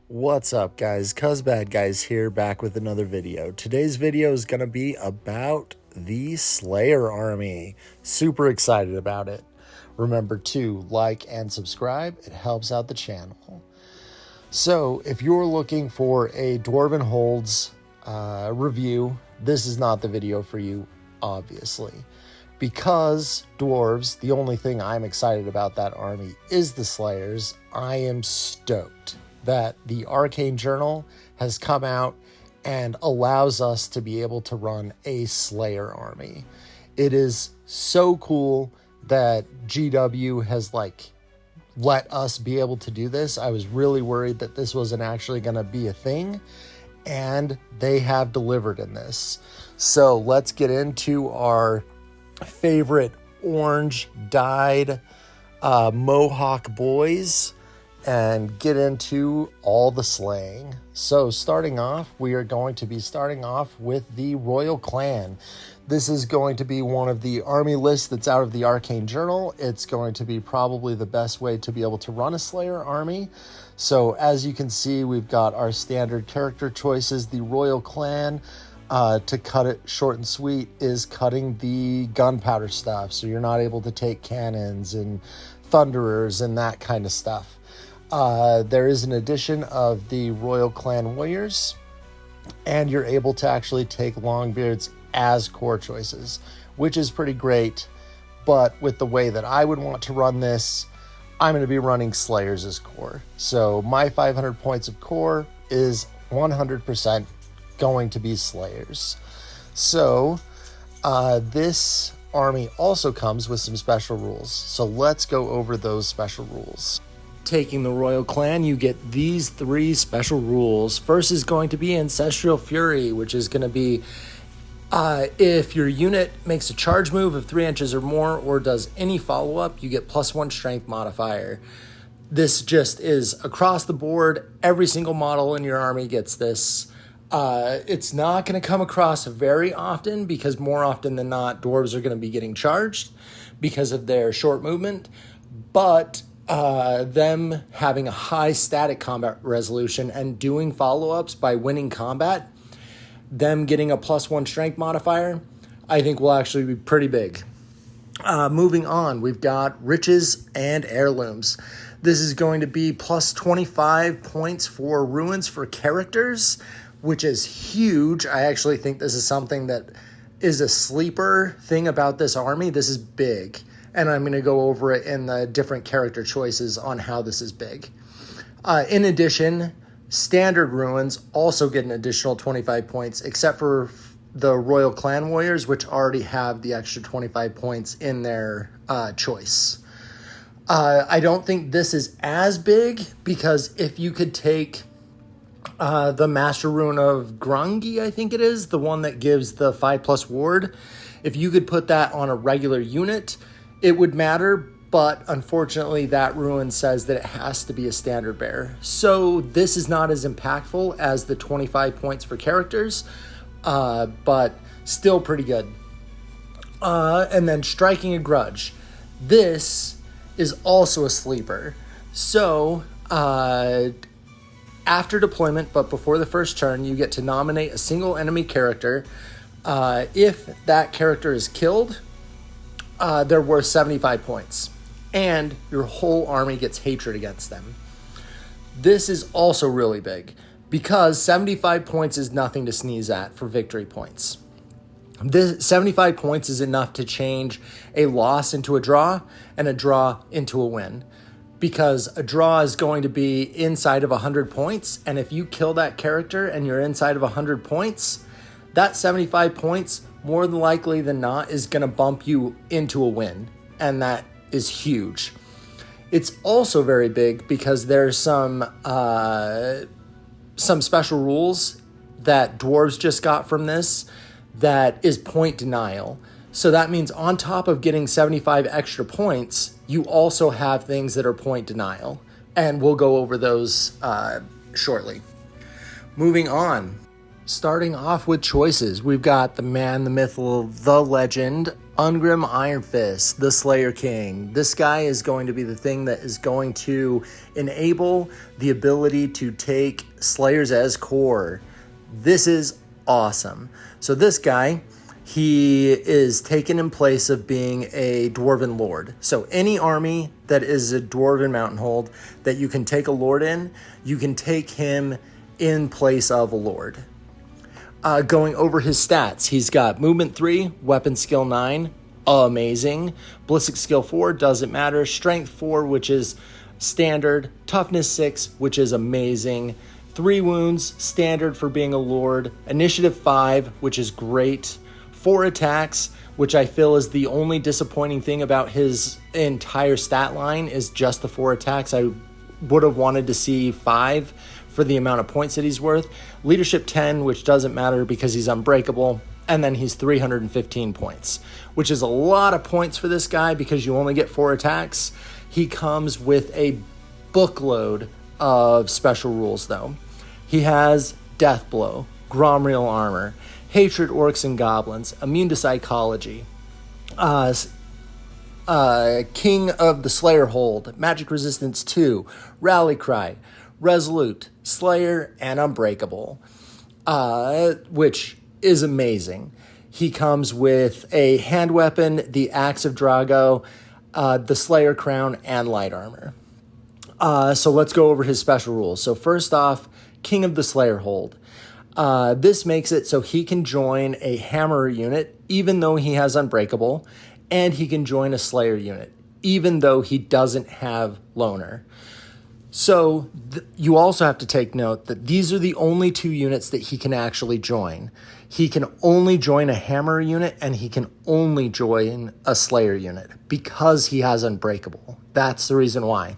What's up, guys? CuzBadGuys here, back with another video. Today's video is going to be about the Slayer army. Super excited about it. Remember to like and subscribe. It helps out the channel. So, if you're looking for a Dwarven Holds review, this is not the video for you, obviously. Because dwarves, the only thing I'm excited about that army is the Slayers. I am stoked that the Arcane Journal has come out and allows us to be able to run a Slayer army. It is so cool that GW has let us be able to do this. I was really worried that this wasn't actually going to be a thing, and they have delivered in this. So let's get into our favorite orange dyed Mohawk boys and get into all the slaying. So starting off, we are going to be starting off with the Royal Clan. This is going to be one of the army lists that's out of the Arcane Journal. It's going to be probably the best way to be able to run a Slayer army. So as you can see, we've got our standard character choices. The Royal Clan, to cut it short and sweet, is cutting the gunpowder stuff. So you're not able to take cannons and thunderers and that kind of stuff. There is an addition of the Royal Clan Warriors, and you're able to actually take Longbeards as core choices, which is pretty great. But with the way that I would want to run this, I'm going to be running Slayers as core. So my 500 points of core is 100% going to be Slayers. So this army also comes with some special rules. So let's go over those special rules. Taking the Royal Clan, you get these 3 special rules. First is going to be Ancestral Fury, which is going to be if your unit makes a charge move of 3 inches or more or does any follow-up, you get +1 strength modifier. This just is across the board. Every single model in your army gets this. It's not going to come across very often because more often than not, dwarves are going to be getting charged because of their short movement. But them having a high static combat resolution and doing follow-ups by winning combat, them getting a +1 strength modifier, I think will actually be pretty big. Moving on, we've got Riches and Heirlooms. This is going to be +25 points for ruins for characters, which is huge. I actually think this is something that is a sleeper thing about this army. This is big. And I'm going to go over it in the different character choices on how this is big. In addition, standard ruins also get an additional 25 points, except for the Royal Clan Warriors, which already have the extra 25 points in their choice. I don't think this is as big, because if you could take the Master Rune of Grungi, I think it is, the one that gives the 5+ ward, if you could put that on a regular unit, it would matter, but unfortunately that rune says that it has to be a standard bearer. So this is not as impactful as the 25 points for characters, but still pretty good. And then Striking a Grudge. This is also a sleeper. So after deployment, but before the first turn, you get to nominate a single enemy character. If that character is killed, they're worth 75 points, and your whole army gets hatred against them. This is also really big, because 75 points is nothing to sneeze at for victory points. This 75 points is enough to change a loss into a draw, and a draw into a win, because a draw is going to be inside of 100 points, and if you kill that character and you're inside of 100 points, that 75 points more than likely than not is going to bump you into a win, and that is huge. It's also very big because there's some special rules that dwarves just got from this that is point denial. So that means on top of getting 75 extra points, you also have things that are point denial, and we'll go over those shortly. Moving on. Starting off with choices, we've got the man, the myth, the legend, Ungrim Iron Fist, the Slayer King. This guy is going to be the thing that is going to enable the ability to take Slayers as core. This is awesome. So this guy, he is taken in place of being a Dwarven Lord. So any army that is a Dwarven Mountain Hold that you can take a Lord in, you can take him in place of a Lord. Going over his stats, he's got movement 3, weapon skill 9, amazing. Ballistic skill 4, doesn't matter. Strength 4, which is standard. Toughness 6, which is amazing. 3 wounds, standard for being a Lord. Initiative 5, which is great. 4 attacks, which I feel is the only disappointing thing about his entire stat line, is just the 4 attacks. I would have wanted to see 5 for the amount of points that he's worth. Leadership 10, which doesn't matter because he's unbreakable. And then he's 315 points, which is a lot of points for this guy because you only get 4 attacks. He comes with a bookload of special rules, though. He has Death Blow, Gromriel Armor, Hatred Orcs and Goblins, Immune to Psychology, King of the Slayer Hold, Magic Resistance 2, Rally Cry, Resolute, Slayer, and Unbreakable, which is amazing. He comes with a hand weapon, the Axe of Drago, the Slayer Crown, and light armor. So let's go over his special rules. So first off, King of the Slayer Hold. This makes it so he can join a Hammerer unit, even though he has Unbreakable, and he can join a Slayer unit, even though he doesn't have Loner. So you also have to take note that these are the only 2 units that he can actually join. He can only join a Hammerer unit, and he can only join a Slayer unit because he has Unbreakable. That's the reason why.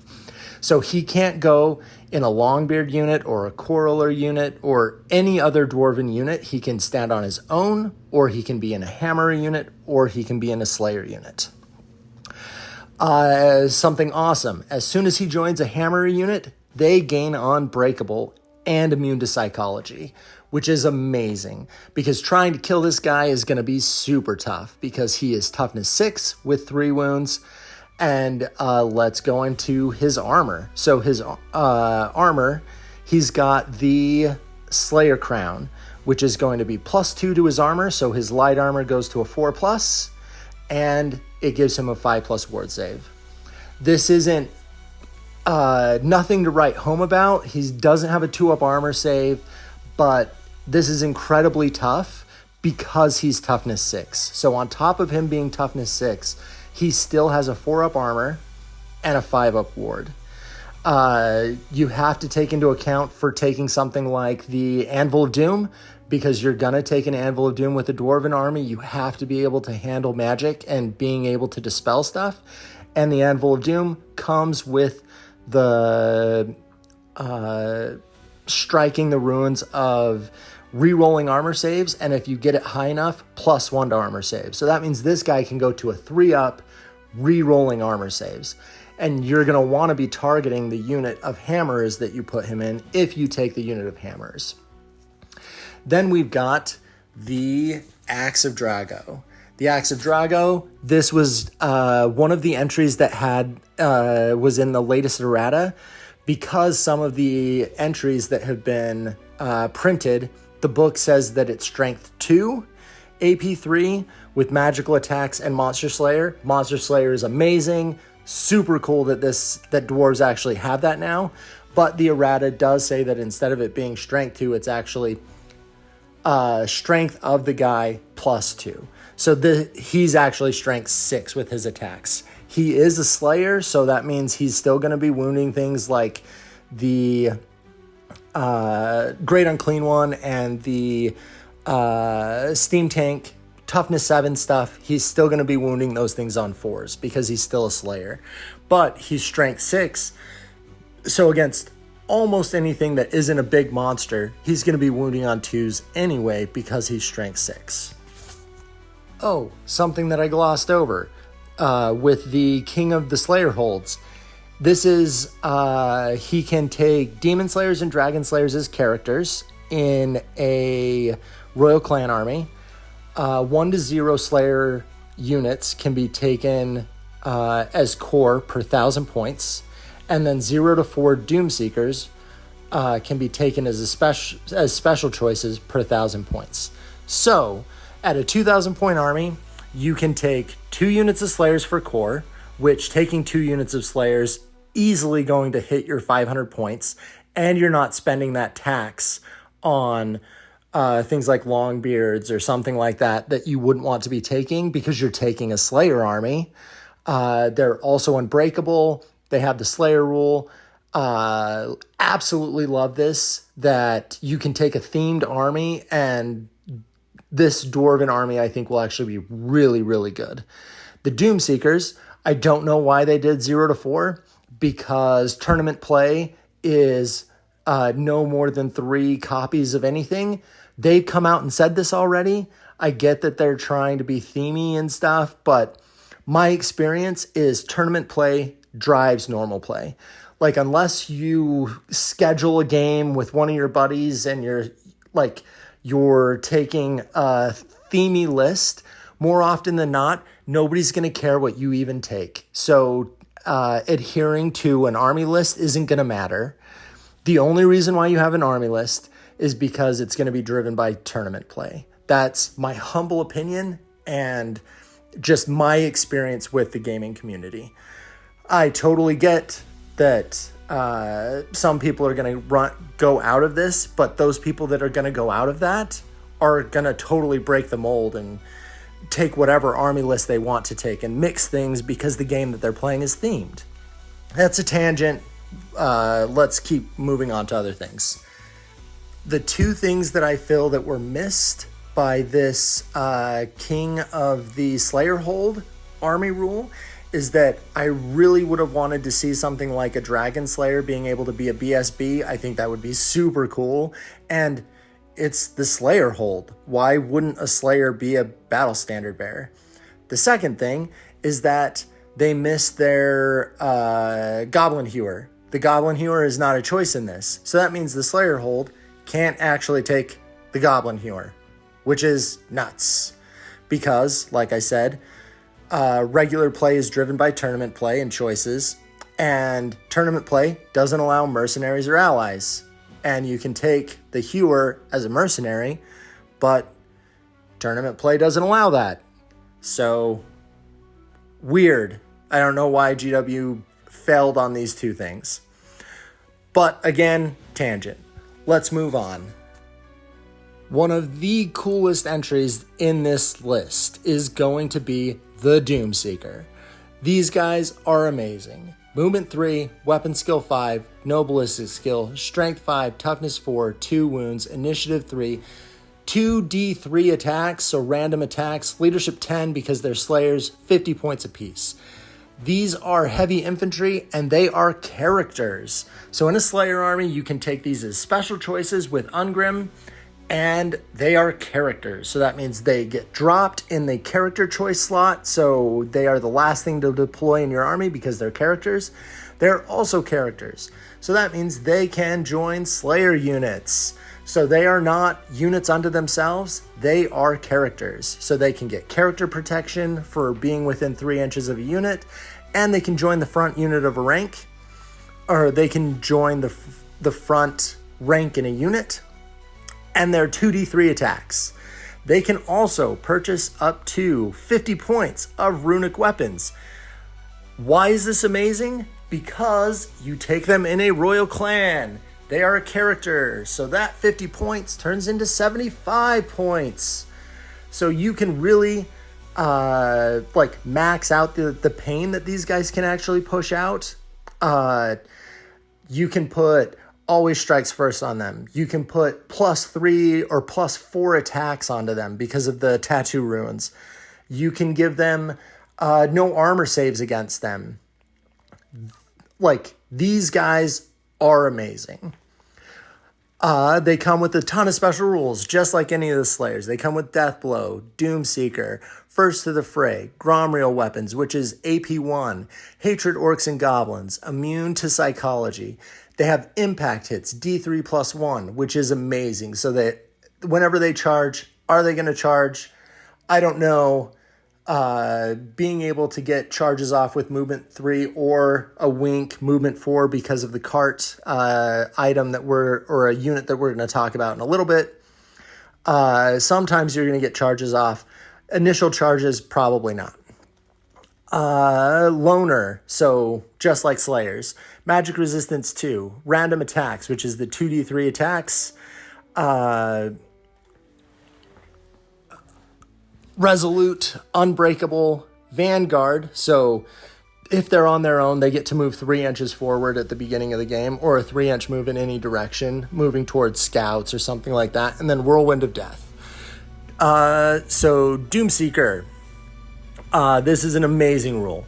So he can't go in a Longbeard unit or a Quarreler unit or any other Dwarven unit. He can stand on his own, or he can be in a Hammerer unit, or he can be in a Slayer unit. Something awesome. As soon as he joins a Hammerer unit, they gain Unbreakable and Immune to Psychology, which is amazing because trying to kill this guy is going to be super tough because he is Toughness 6 with 3 wounds. And let's go into his armor. So his armor, he's got the Slayer Crown, which is going to be +2 to his armor. So his light armor goes to a 4+, and it gives him a 5+ ward save. This isn't nothing to write home about. He doesn't have a 2-up armor save, but this is incredibly tough because he's Toughness 6. So on top of him being Toughness 6, he still has a 4-up armor and a 5-up ward. You have to take into account for taking something like the Anvil of Doom, because you're going to take an Anvil of Doom with a Dwarven army. You have to be able to handle magic and being able to dispel stuff. And the Anvil of Doom comes with the striking the ruins of re-rolling armor saves, and if you get it high enough, +1 to armor saves. So that means this guy can go to a 3-up re-rolling armor saves. And you're going to want to be targeting the unit of hammers that you put him in if you take the unit of hammers. Then we've got the Axe of Drago. The Axe of Drago, this was one of the entries that was in the latest errata, because some of the entries that have been printed, the book says that it's Strength 2, AP 3 with magical attacks and Monster Slayer. Monster Slayer is amazing. Super cool that dwarves actually have that now. But the errata does say that instead of it being Strength 2, it's actually Strength of the guy +2. So he's actually Strength 6 with his attacks. He is a Slayer, so that means he's still going to be wounding things like the Great Unclean One and the Steam Tank, Toughness 7 stuff. He's still going to be wounding those things on 4s because he's still a Slayer. But he's Strength 6, so against almost anything that isn't a big monster, he's going to be wounding on 2s anyway because he's Strength 6. Oh, something that I glossed over with the King of the Slayer Holds. This is, he can take Demon Slayers and Dragon Slayers as characters, in a Royal Clan army. 1 to 0 Slayer units can be taken as core per 1,000 points, and then 0 to 4 Doomseekers can be taken as special choices per 1,000 points. So, at a 2,000 point army, you can take 2 units of Slayers for core, which taking 2 units of Slayers easily going to hit your 500 points, and you're not spending that tax on things like Longbeards or something like that you wouldn't want to be taking because you're taking a Slayer army. They're also unbreakable. They have the Slayer rule. Absolutely love this, that you can take a themed army, and this Dwarven army I think will actually be really, really good. The Doomseekers, I don't know why they did 0 to 4, because tournament play is no more than 3 copies of anything. They've come out and said this already. I get that they're trying to be themey and stuff, but my experience is tournament play drives normal play. Like, unless you schedule a game with one of your buddies and you're taking a themey list, more often than not, nobody's going to care what you even take. So adhering to an army list isn't going to matter. The only reason why you have an army list is because it's going to be driven by tournament play. That's my humble opinion and just my experience with the gaming community. I totally get that some people are going to go out of this, but those people that are going to go out of that are going to totally break the mold and take whatever army list they want to take and mix things because the game that they're playing is themed. That's a tangent. Let's keep moving on to other things. The 2 things that I feel that were missed by this King of the Slayer Hold army rule is that I really would have wanted to see something like a Dragon Slayer being able to be a BSB. I think that would be super cool. And it's the Slayer Hold. Why wouldn't a Slayer be a battle standard bearer? The second thing is that they missed their Goblin Hewer. The Goblin Hewer is not a choice in this. So that means the Slayer Hold can't actually take the Goblin Hewer, which is nuts. Because, like I said, regular play is driven by tournament play and choices, and tournament play doesn't allow mercenaries or allies. And you can take the Hewer as a mercenary, but tournament play doesn't allow that. So, weird. I don't know why GW failed on these 2 things. But again, tangent. Let's move on. One of the coolest entries in this list is going to be the Doomseeker. These guys are amazing. Movement 3, weapon skill 5, no ballistic skill, strength 5, toughness 4, 2 wounds, initiative 3, 2d3 attacks, so random attacks, leadership 10 because they're slayers, 50 points apiece. These are heavy infantry, and they are characters. So in a Slayer army, you can take these as special choices with Ungrim, and they are characters. So that means they get dropped in the character choice slot, so they are the last thing to deploy in your army because they're characters. They're also characters. So that means they can join Slayer units. So they are not units unto themselves, they are characters. So they can get character protection for being within 3 inches of a unit, and they can join the front unit of a rank, or they can join the front rank in a unit, and they're 2d3 attacks. They can also purchase up to 50 points of runic weapons. Why is this amazing? Because you take them in a royal clan. They are a character, so that 50 points turns into 75 points. So you can really max out the pain that these guys can actually push out. You can put always strikes first on them. You can put +3 or +4 attacks onto them because of the tattoo runes. You can give them no armor saves against them. These guys are amazing. They come with a ton of special rules, just like any of the Slayers. They come with Deathblow, Doomseeker, First to the Fray, Gromriel Weapons, which is AP1, Hatred Orcs and Goblins, Immune to Psychology, They have impact hits, D3 plus 1, which is amazing. So that whenever they charge, are they going to charge? I don't know. Being able to get charges off with movement 3 or a wink movement 4 because of the cart item or a unit that we're going to talk about in a little bit. Sometimes you're going to get charges off. Initial charges, probably not. Loner, so just like Slayers. Magic resistance 2. Random attacks, which is the 2d3 attacks. Resolute, Unbreakable, Vanguard. So if they're on their own, they get to move 3 inches forward at the beginning of the game, or a 3-inch move in any direction, moving towards scouts or something like that. And then Whirlwind of Death. So Doomseeker. This is an amazing rule.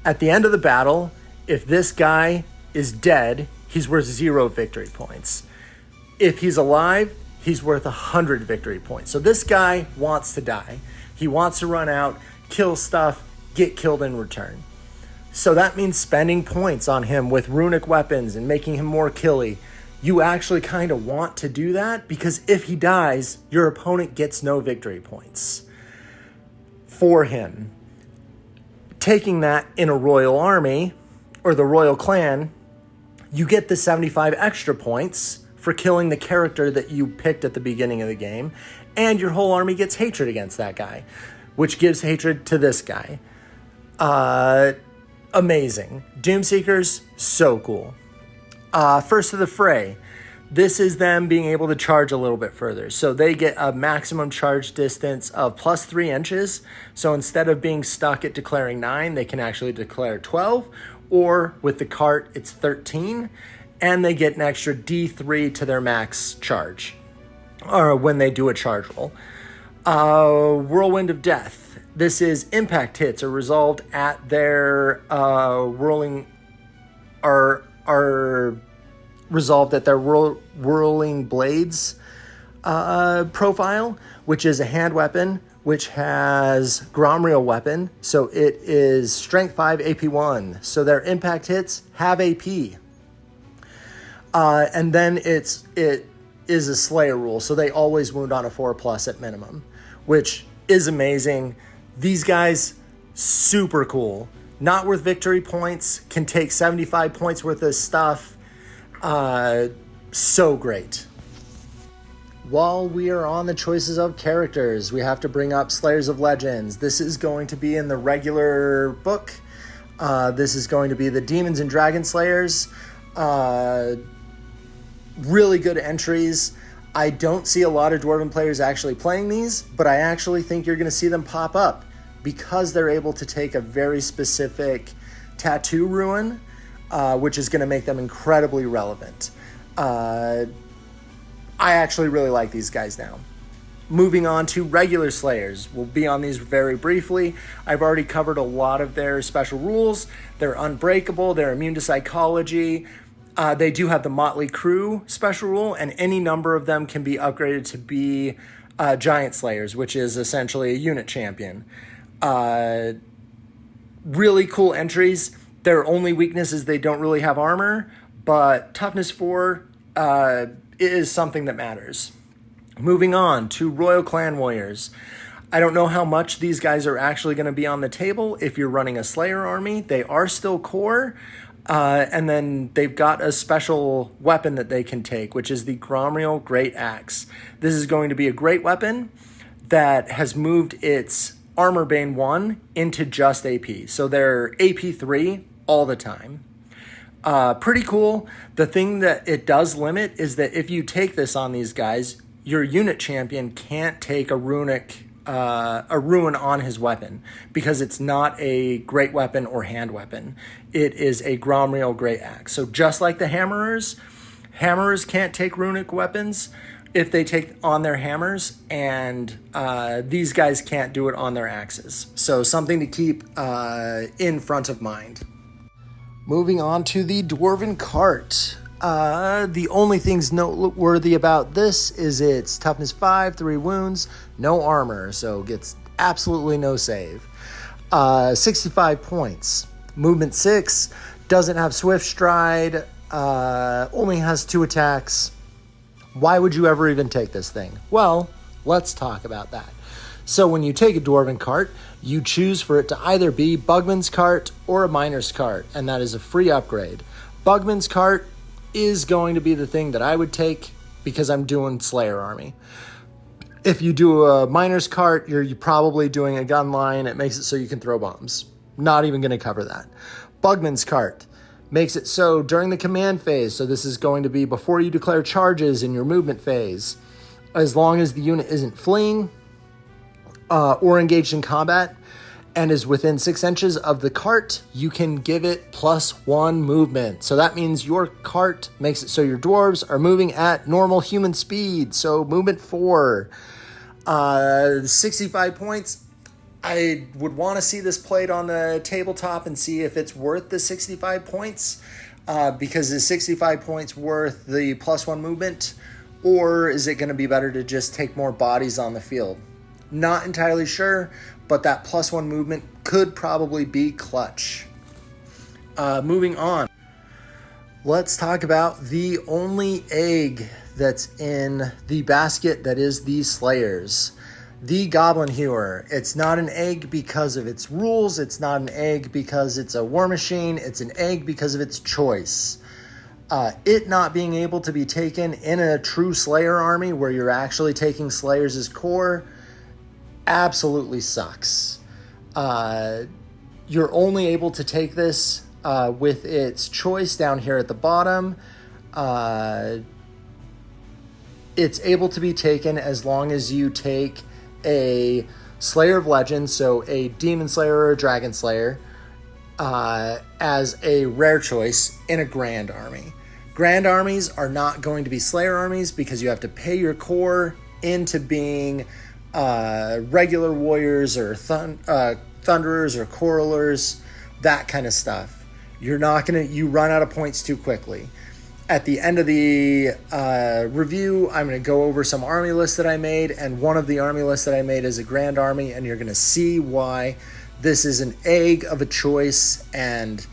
At the end of the battle, if this guy is dead, he's worth 0 victory points. If he's alive, he's worth 100 victory points. So this guy wants to die. He wants to run out, kill stuff, get killed in return. So that means spending points on him with runic weapons and making him more killy. You actually kind of want to do that because if he dies, your opponent gets no victory points for him. Taking that in a royal army or the royal clan, you get the 75 extra points for killing the character that you picked at the beginning of the game, and your whole army gets hatred against that guy, which gives hatred to this guy. Amazing. Doomseekers, so cool. First of the Fray. This is them being able to charge a little bit further. So they get a maximum charge distance of plus 3 inches. So instead of being stuck at declaring 9, they can actually declare 12. Or with the cart, it's 13. And they get an extra D3 to their max charge, or when they do a charge roll. Whirlwind of Death. This is impact hits are resolved at their whirling blades profile, which is a hand weapon, which has Gromriel weapon. So it is strength 5, AP 1. So their impact hits have AP. And then it is a Slayer rule, so they always wound on a 4+ at minimum, which is amazing. These guys, super cool. Not worth victory points, can take 75 points worth of stuff. So great. While we are on the choices of characters, we have to bring up Slayers of Legends. This is going to be in the regular book. This is going to be the Demons and Dragon Slayers. Really good entries. I don't see a lot of Dwarven players actually playing these, but I actually think you're going to see them pop up because they're able to take a very specific tattoo ruin, which is going to make them incredibly relevant. I actually really like these guys now. Moving on to regular Slayers. We'll be on these very briefly. I've already covered a lot of their special rules. They're unbreakable. They're immune to psychology. They do have the Motley Crew special rule, and any number of them can be upgraded to be Giant Slayers, which is essentially a unit champion. Really cool entries. Their only weakness is they don't really have armor, but toughness 4 is something that matters. Moving on to Royal Clan Warriors. I don't know how much these guys are actually going to be on the table if you're running a Slayer army. They are still core. And then they've got a special weapon that they can take, which is the Gromriel Great Axe. This is going to be a great weapon that has moved its Armor Bane 1 into just AP. So they're AP 3 all the time. Pretty cool. The thing that it does limit is that if you take this on these guys, your unit champion can't take a ruin on his weapon because it's not a great weapon or hand weapon. It is a Gromriel Great Axe. So just like the hammerers can't take runic weapons if they take on their hammers, and these guys can't do it on their axes. So something to keep in front of mind. Moving on to the Dwarven Cart. The only things noteworthy about this is its toughness 5, 3 wounds, no armor, so gets absolutely no save. 65 points. Movement 6, doesn't have swift stride, only has 2 attacks. Why would you ever even take this thing? Well, let's talk about that. So when you take a Dwarven cart, you choose for it to either be Bugman's cart or a Miner's cart, and that is a free upgrade. Bugman's cart is going to be the thing that I would take because I'm doing Slayer Army. If you do a Miner's cart, you're probably doing a gun line. It makes it so you can throw bombs. Not even going to cover that. Bugman's cart makes it so during the command phase, so this is going to be before you declare charges in your movement phase, as long as the unit isn't fleeing or engaged in combat and is within 6 inches of the cart, you can give it +1 movement. So that means your cart makes it so your dwarves are moving at normal human speed. So movement 4, 65 points. I would want to see this played on the tabletop and see if it's worth the 65 points, because is 65 points worth the +1 movement, or is it going to be better to just take more bodies on the field? Not entirely sure, but that +1 movement could probably be clutch. Moving on. Let's talk about the only egg that's in the basket that is the Slayers. The Goblin Hewer. It's not an egg because of its rules. It's not an egg because it's a war machine. It's an egg because of its choice. It not being able to be taken in a true Slayer army where you're actually taking Slayers as core absolutely sucks. You're only able to take this with its choice down here at the bottom. It's able to be taken as long as you take a Slayer of Legends, so a Demon Slayer or a Dragon Slayer, as a rare choice in a Grand Army. Grand Armies are not going to be Slayer armies because you have to pay your core into being regular warriors or thunderers or coralers, that kind of stuff. You run out of points too quickly. At the end of the review, I'm going to go over some army lists that I made, and one of the army lists that I made is a Grand Army, and you're going to see why this is an egg of a choice, and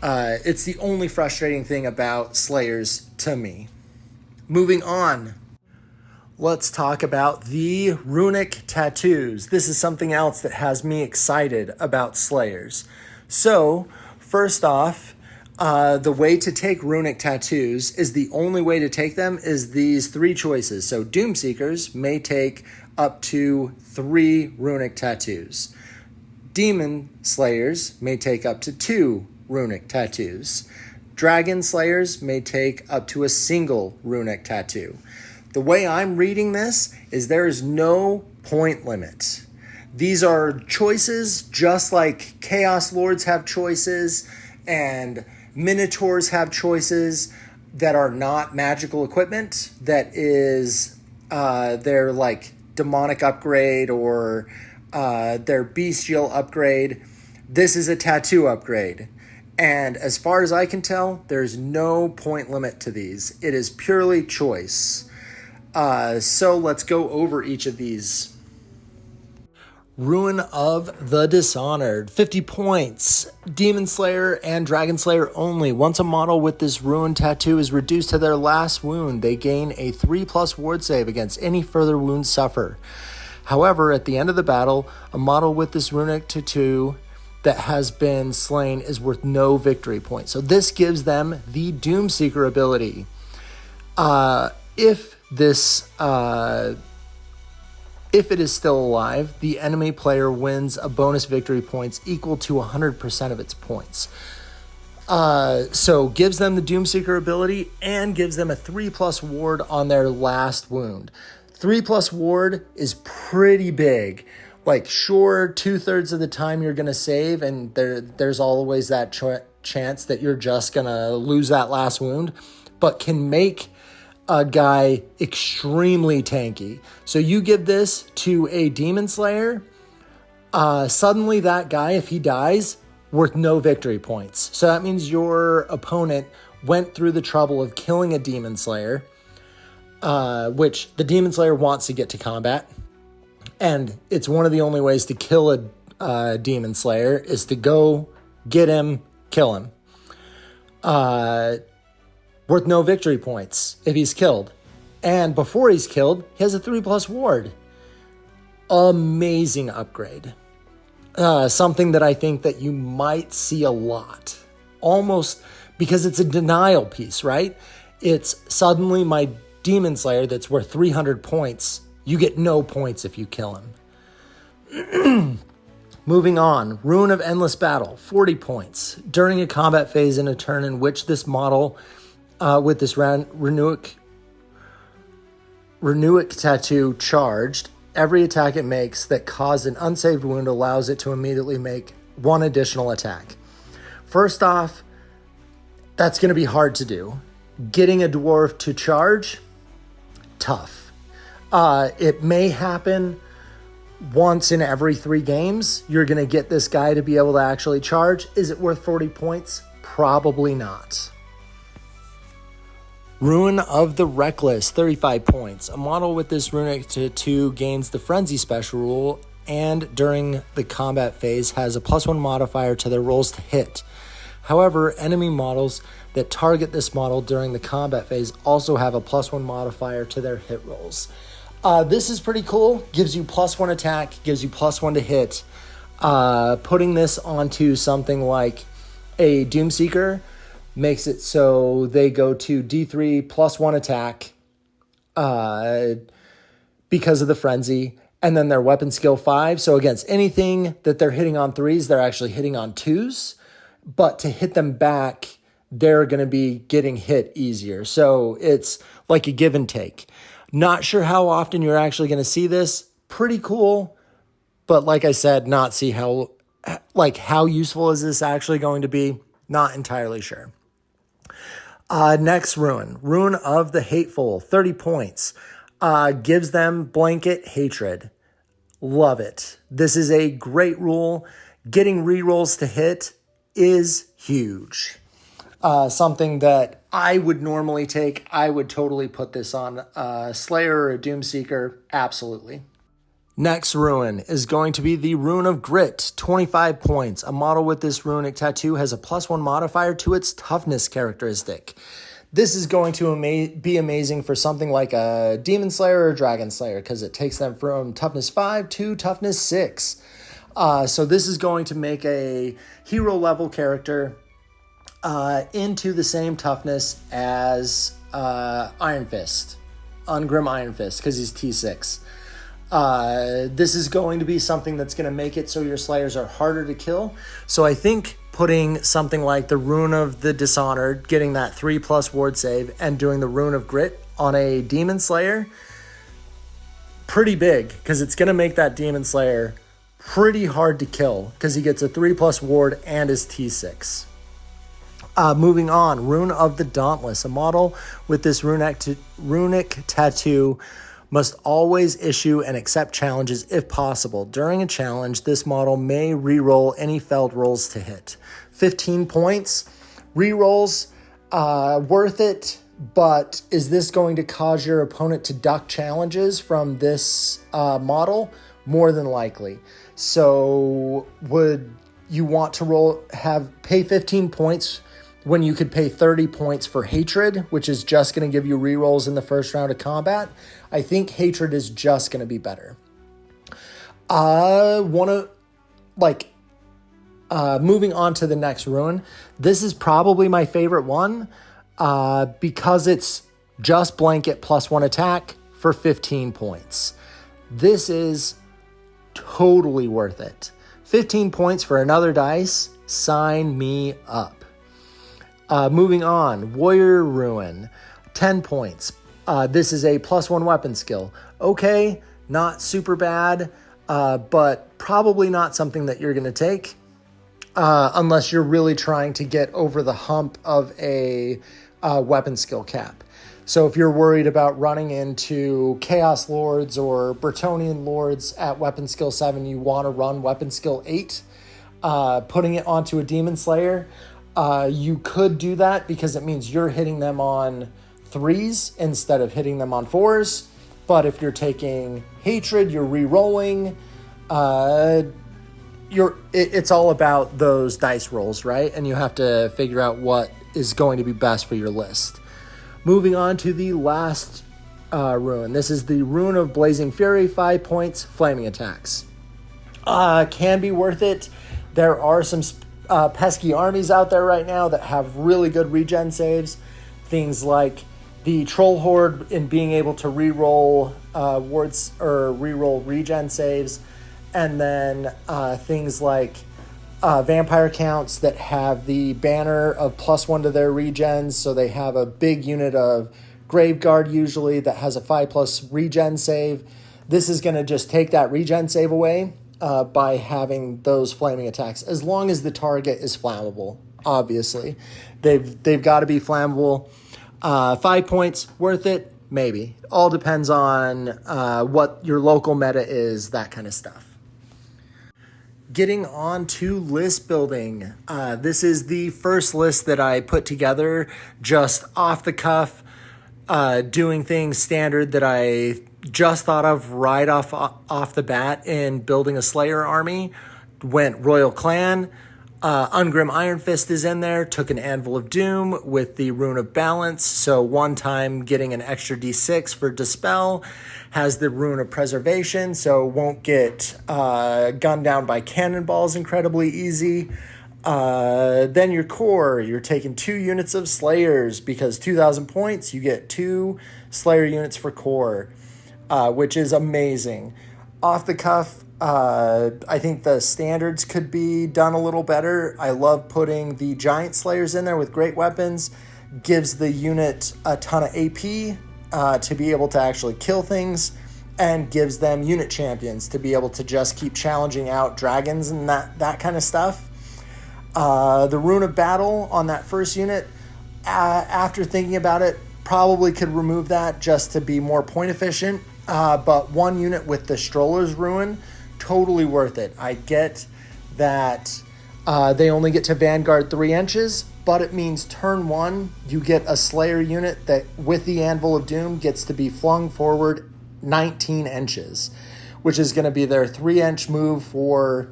it's the only frustrating thing about Slayers to me. Moving on. Let's talk about the runic tattoos. This is something else that has me excited about Slayers. So, first off, the way to take runic tattoos is the only way to take them is these 3 choices. So Doomseekers may take up to 3 runic tattoos. Demon Slayers may take up to 2 runic tattoos. Dragon Slayers may take up to a single runic tattoo. The way I'm reading this is there is no point limit. These are choices just like Chaos Lords have choices and Minotaurs have choices that are not magical equipment, that is their like demonic upgrade or their bestial upgrade. This is a tattoo upgrade. And as far as I can tell, there's no point limit to these. It is purely choice. So let's go over each of these. Ruin of the Dishonored, 50 points. Demon Slayer and Dragon Slayer only. Once a model with this ruin tattoo is reduced to their last wound, they gain a 3+ ward save against any further wounds suffer. However, at the end of the battle, a model with this runic tattoo that has been slain is worth no victory points. So this gives them the Doomseeker ability. If it is still alive, the enemy player wins a bonus victory points equal to 100% of its points. So gives them the Doomseeker ability and gives them a 3+ ward on their last wound. 3+ ward is pretty big. Like, sure, 2/3 of the time you're going to save, and there's always that chance that you're just going to lose that last wound, but can make a guy extremely tanky. So you give this to a Demon Slayer, suddenly that guy, if he dies, worth no victory points. So that means your opponent went through the trouble of killing a Demon Slayer, which the Demon Slayer wants to get to combat. And it's one of the only ways to kill a Demon Slayer is to go get him, kill him. worth no victory points if he's killed. And before he's killed, he has a 3+ ward. Amazing upgrade. Something that I think that you might see a lot. Almost because it's a denial piece, right? It's suddenly my Demon Slayer that's worth 300 points. You get no points if you kill him. Moving on, Rune of Endless Battle, 40 points. During a combat phase in a turn in which this model with this Renuic tattoo charged, every attack it makes that caused an unsaved wound allows it to immediately make one additional attack. First off, that's going to be hard to do. Getting a dwarf to charge, tough. It may happen once in every 3 games. You're going to get this guy to be able to actually charge. Is it worth 40 points? Probably not. Rune of the Reckless, 35 points. A model with this runic tattoo gains the Frenzy special rule and during the combat phase has a +1 modifier to their rolls to hit. However, enemy models that target this model during the combat phase also have a +1 modifier to their hit rolls. This is pretty cool. Gives you +1 attack, gives you +1 to hit. Putting this onto something like a Doomseeker makes it so they go to D3 +1 attack because of the Frenzy, and then their weapon skill 5. So against anything that they're hitting on 3s, they're actually hitting on 2s. But to hit them back, they're going to be getting hit easier. So it's like a give and take. Not sure how often you're actually going to see this. Pretty cool. But like I said, not see how useful is this actually going to be? Not entirely sure. Next Rune of the Hateful, 30 points. Gives them blanket hatred. Love it. This is a great rule. Getting rerolls to hit is huge. Something that I would normally take. I would totally put this on a Slayer or a Doomseeker. Absolutely. Next rune is going to be the Rune of Grit, 25 points. A model with this runic tattoo has a +1 modifier to its toughness characteristic. This is going to be amazing for something like a Demon Slayer or Dragon Slayer because it takes them from toughness 5 to toughness 6. So this is going to make a hero level character into the same toughness as Iron Fist, Ungrim Iron Fist, because he's T6. This is going to be something that's going to make it so your Slayers are harder to kill. So I think putting something like the Rune of the Dishonored, getting that 3+ ward save, and doing the Rune of Grit on a Demon Slayer, pretty big, because it's going to make that Demon Slayer pretty hard to kill, because he gets a 3+ ward and is T6. Moving on, Rune of the Dauntless. A model with this runic tattoo must always issue and accept challenges if possible. During a challenge, this model may re-roll any failed rolls to hit. 15 points. Re-rolls, worth it, but is this going to cause your opponent to duck challenges from this model? More than likely. So would you want to pay 15 points when you could pay 30 points for Hatred, which is just going to give you rerolls in the first round of combat? I think Hatred is just going to be better. Moving on to the next rune. This is probably my favorite one because it's just blanket +1 attack for 15 points. This is totally worth it. 15 points for another dice. Sign me up. Moving on, Warrior Ruin, 10 points. This is a +1 weapon skill. Okay, not super bad, but probably not something that you're going to take unless you're really trying to get over the hump of a weapon skill cap. So if you're worried about running into Chaos Lords or Bretonnian Lords at weapon skill 7, you want to run weapon skill 8, putting it onto a Demon Slayer, you could do that because it means you're hitting them on 3s instead of hitting them on 4s. But if you're taking Hatred, you're re-rolling. It's all about those dice rolls, right? And you have to figure out what is going to be best for your list. Moving on to the last rune. This is the Rune of Blazing Fury, 5 points, flaming attacks. Can be worth it. There are some pesky armies out there right now that have really good regen saves. Things like the Troll Horde in being able to reroll wards or reroll regen saves. And then things like vampire counts that have the banner of +1 to their regens. So they have a big unit of Graveguard usually that has a 5+ regen save. This is going to just take that regen save away by having those flaming attacks, as long as the target is flammable. Obviously, they've got to be flammable. 5 points, worth it, maybe. All depends on what your local meta is, that kind of stuff. Getting on to list building. This is the first list that I put together just off the cuff, doing things standard that I just thought of right off the bat in building a Slayer army. Went Royal Clan. Ungrim Iron Fist is in there. Took an Anvil of Doom with the Rune of Balance. So one time getting an extra D6 for Dispel. Has the Rune of Preservation, so won't get gunned down by cannonballs incredibly easy. Then your core, you're taking 2 units of Slayers because 2,000 points, you get 2 Slayer units for core, which is amazing. Off the cuff, I think the standards could be done a little better. I love putting the Giant Slayers in there with great weapons. Gives the unit a ton of AP to be able to actually kill things, and gives them unit champions to be able to just keep challenging out dragons and that kind of stuff. The Rune of Battle on that first unit, after thinking about it, probably could remove that just to be more point efficient. But 1 unit with the Stroller's Ruin, totally worth it. I get that they only get to Vanguard 3 inches, but it means turn 1, you get a Slayer unit that with the Anvil of Doom gets to be flung forward 19 inches, which is going to be their 3-inch move for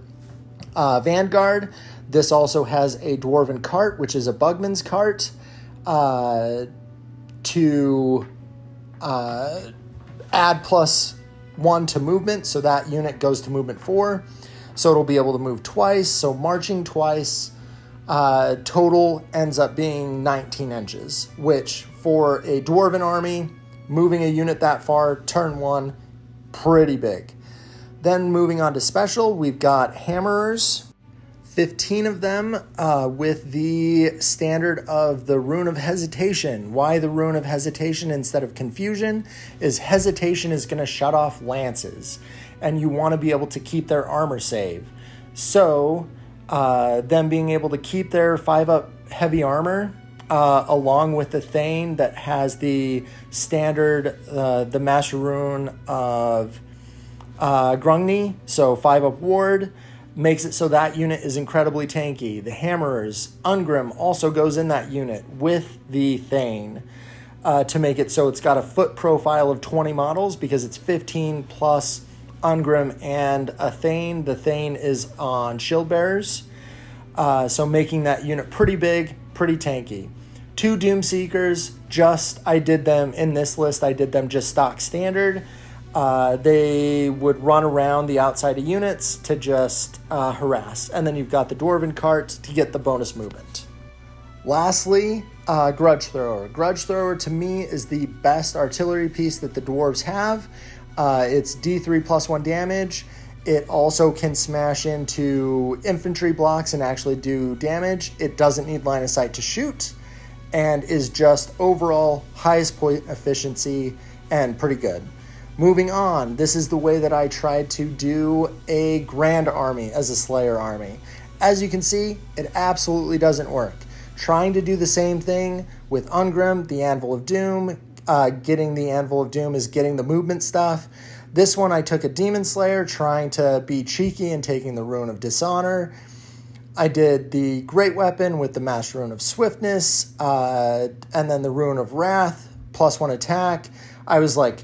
Vanguard. This also has a Dwarven cart, which is a Bugman's cart, to add +1 to movement. So that unit goes to movement 4. So it'll be able to move twice. So marching twice, total ends up being 19 inches, which for a Dwarven army, moving a unit that far, turn 1, pretty big. Then moving on to special, we've got Hammerers. 15 of them with the standard of the Rune of Hesitation. Why the Rune of Hesitation instead of Confusion is Hesitation is going to shut off lances, and you want to be able to keep their armor save. So them being able to keep their 5-up heavy armor along with the Thane that has the standard, the Master Rune of Grungni, so 5-up ward, makes it so that unit is incredibly tanky. The Hammerers, Ungrim also goes in that unit with the Thane to make it so it's got a foot profile of 20 models because it's 15 plus Ungrim and a Thane. The Thane is on Shield Bearers, so making that unit pretty big, pretty tanky. 2 Doomseekers, I did them in this list, I did them just stock standard. They would run around the outside of units to just harass. And then you've got the Dwarven cart to get the bonus movement. Lastly, Grudge Thrower. Grudge Thrower to me is the best artillery piece that the dwarves have. It's D3 +1 damage. It also can smash into infantry blocks and actually do damage. It doesn't need line of sight to shoot and is just overall highest point efficiency and pretty good. Moving on, this is the way that I tried to do a Grand Army as a Slayer army. As you can see, it absolutely doesn't work. Trying to do the same thing with Ungrim, the Anvil of Doom. Getting the Anvil of Doom is getting the movement stuff. This one I took a Demon Slayer, trying to be cheeky and taking the Rune of Dishonor. I did the Great Weapon with the Master Rune of Swiftness, and then the Rune of Wrath, +1 attack. I was like,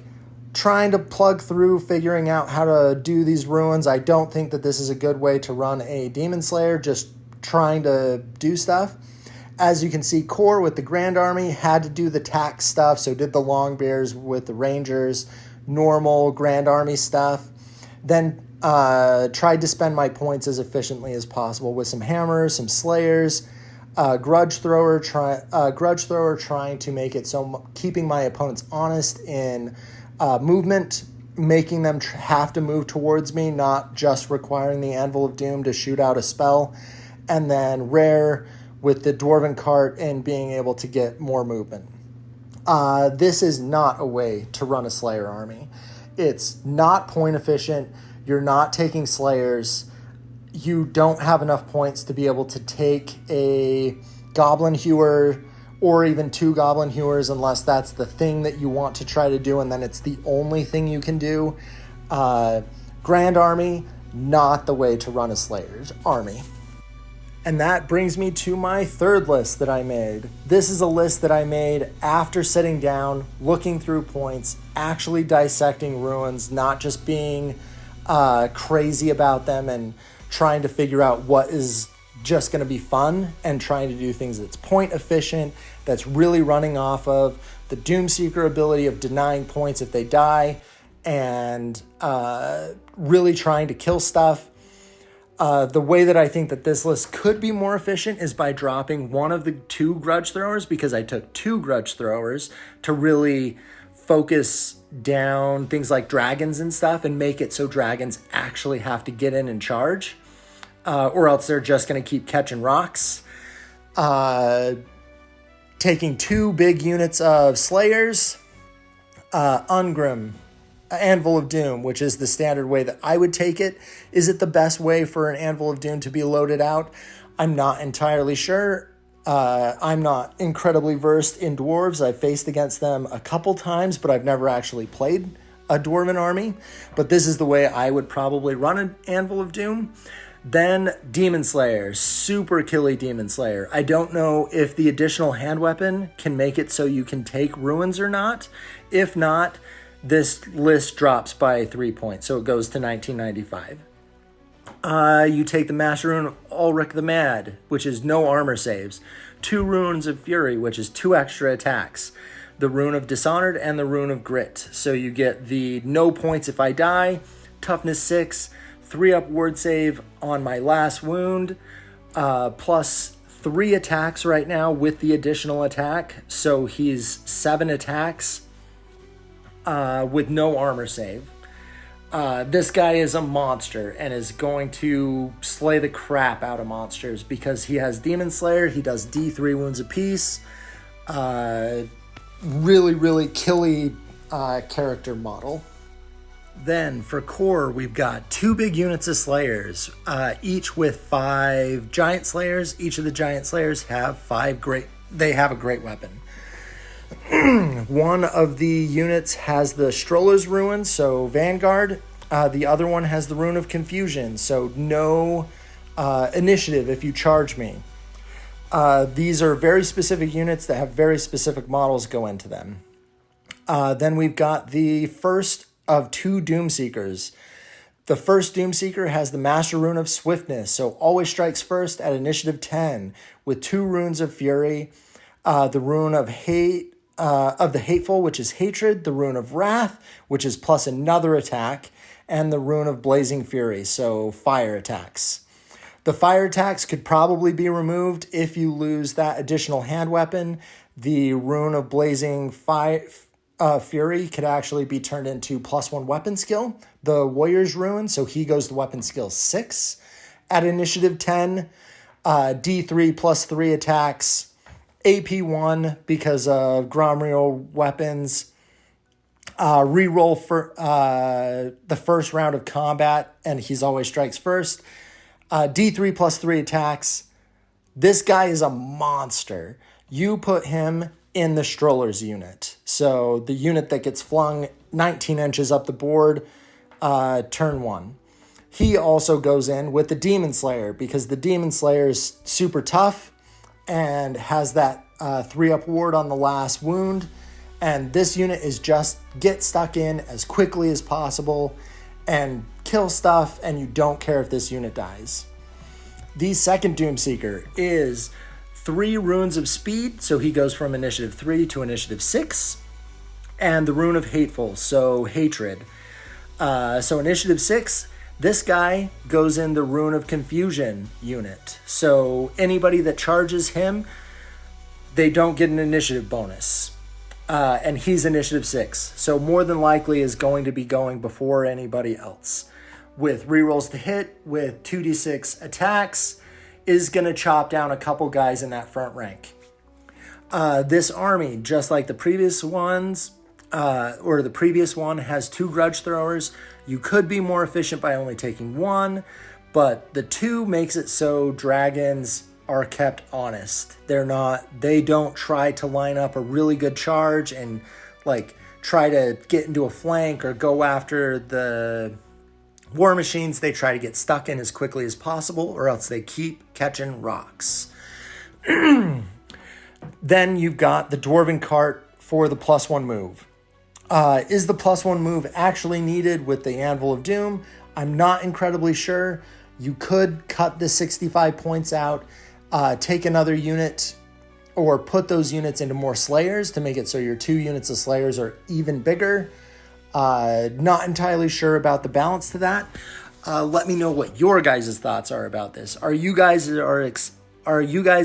trying to plug through, figuring out how to do these runes. I don't think that this is a good way to run a Demon Slayer, just trying to do stuff. As you can see, core with the Grand Army had to do the tax stuff, so did the Long Bears with the Rangers, normal Grand Army stuff. Then tried to spend my points as efficiently as possible with some hammers, some slayers, grudge thrower trying to make it so keeping my opponents honest in movement, making them have to move towards me, not just requiring the Anvil of Doom to shoot out a spell. And then rare with the Dwarven cart and being able to get more movement. This is not a way to run a Slayer army. It's not point efficient. You're not taking Slayers. You don't have enough points to be able to take a Goblin Hewer or even 2 Goblin Hewers unless that's the thing that you want to try to do, and then it's the only thing you can do. Grand Army, not the way to run a Slayer's army. And that brings me to my third list that I made. This is a list that I made after sitting down, looking through points, actually dissecting ruins, not just being crazy about them and trying to figure out what is just going to be fun and trying to do things that's point efficient, that's really running off of the Doomseeker ability of denying points if they die, and really trying to kill stuff. The way that I think that this list could be more efficient is by dropping one of the 2 grudge throwers, because I took 2 grudge throwers to really focus down things like dragons and stuff and make it so dragons actually have to get in and charge, or else they're just going to keep catching rocks. Taking 2 big units of Slayers, Ungrim, Anvil of Doom, which is the standard way that I would take it. Is it the best way for an Anvil of Doom to be loaded out? I'm not entirely sure. I'm not incredibly versed in dwarves. I've faced against them a couple times, but I've never actually played a Dwarven army. But this is the way I would probably run an Anvil of Doom. Then Demon Slayer, super killy Demon Slayer. I don't know if the additional hand weapon can make it so you can take ruins or not. If not, this list drops by 3 points, so it goes to 1995. You take the Master Rune of Ulrich the Mad, which is no armor saves. 2 Runes of Fury, which is 2 extra attacks. The Rune of Dishonored and the Rune of Grit. So you get the no points if I die, toughness 6, 3 up ward save on my last wound, plus 3 attacks right now with the additional attack. So he's 7 attacks with no armor save. This guy is a monster and is going to slay the crap out of monsters because he has Demon Slayer. He does D3 wounds apiece. Really, really killy character model. Then for core, we've got 2 big units of Slayers, each with 5 Giant Slayers. Each of the Giant Slayers have a great weapon. One of the units has the Stroller's Ruin, so Vanguard. The other one has the Rune of Confusion, so no initiative if you charge me. These are very specific units that have very specific models go into them. Then we've got the first of 2 Doomseekers. The first Doomseeker has the Master Rune of Swiftness, so always strikes first at initiative 10 with 2 Runes of Fury, the Rune of Hate, of the Hateful, which is Hatred, the Rune of Wrath, which is plus another attack, and the Rune of Blazing Fury, so fire attacks. The fire attacks could probably be removed if you lose that additional hand weapon. The Rune of Blazing Fury could actually be turned into +1 weapon skill. The Warrior's Rune, so he goes to weapon skill 6. At initiative 10, D3 plus 3 attacks, AP1 because of Gromriel weapons, reroll for the first round of combat, and he's always strikes first. D3 plus 3 attacks. This guy is a monster. You put him in the Stroller's unit. So the unit that gets flung 19 inches up the board, turn 1. He also goes in with the Demon Slayer because the Demon Slayer is super tough and has that 3-up ward on the last wound. And this unit is just get stuck in as quickly as possible and kill stuff, and you don't care if this unit dies. The second Doomseeker is 3 runes of speed, so he goes from initiative 3 to initiative 6, and the rune of hateful, so hatred. So initiative 6, this guy goes in the rune of confusion unit. So anybody that charges him, they don't get an initiative bonus. And he's initiative 6. So more than likely is going to be going before anybody else. With rerolls to hit, with 2d6 attacks, is going to chop down a couple guys in that front rank. This army, just like the previous ones, or the previous one, has 2 grudge throwers. You could be more efficient by only taking 1, but the 2 makes it so dragons are kept honest. They don't try to line up a really good charge and like try to get into a flank or go after the war machines. They try to get stuck in as quickly as possible, or else they keep catching rocks. Then you've got the Dwarven cart for the +1 move. Is the +1 move actually needed with the Anvil of Doom? I'm not incredibly sure. You could cut the 65 points out, take another unit, or put those units into more Slayers to make it so your 2 units of Slayers are even bigger. Not entirely sure about the balance to that. Let me know what your guys' thoughts are about this. Are you guys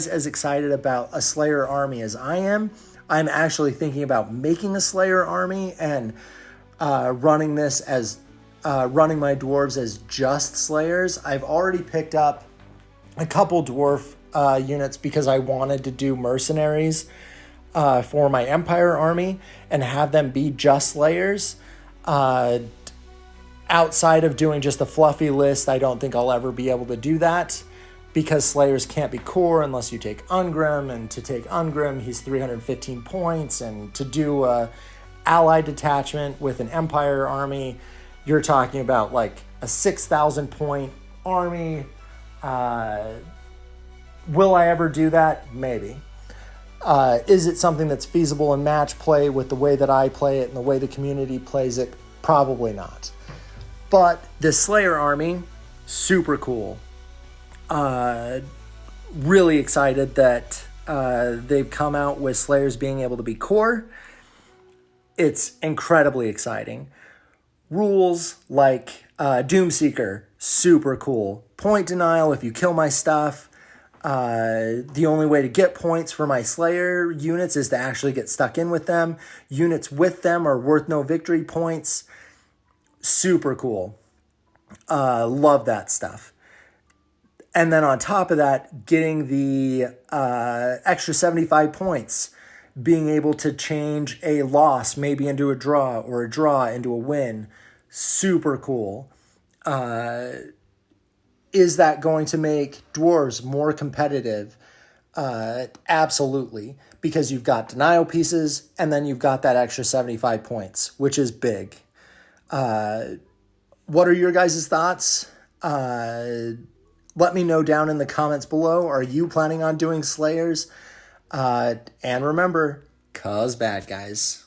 as excited about a Slayer army as I am? I'm actually thinking about making a Slayer army and running my dwarves as just Slayers. I've already picked up a couple dwarf units because I wanted to do mercenaries for my Empire army and have them be just Slayers. Outside of doing just a fluffy list, I don't think I'll ever be able to do that because Slayers can't be core unless you take Ungrim, and to take Ungrim, he's 315 points, and to do a allied detachment with an Empire army, you're talking about like a 6,000 point army. Will I ever do that? Maybe. Is it something that's feasible in match play with the way that I play it and the way the community plays it? Probably not. But this Slayer army, super cool. Really excited that they've come out with Slayers being able to be core. It's incredibly exciting. Rules like Doomseeker, super cool. Point denial if you kill my stuff. The only way to get points for my Slayer units is to actually get stuck in with them. Units with them are worth no victory points. Super cool. Love that stuff. And then on top of that, getting the extra 75 points, being able to change a loss maybe into a draw, or a draw into a win. Super cool. Is that going to make dwarves more competitive? Absolutely, because you've got denial pieces and then you've got that extra 75 points, which is big. What are your guys' thoughts? Let me know down in the comments below. Are you planning on doing Slayers? And remember, 'cause bad guys.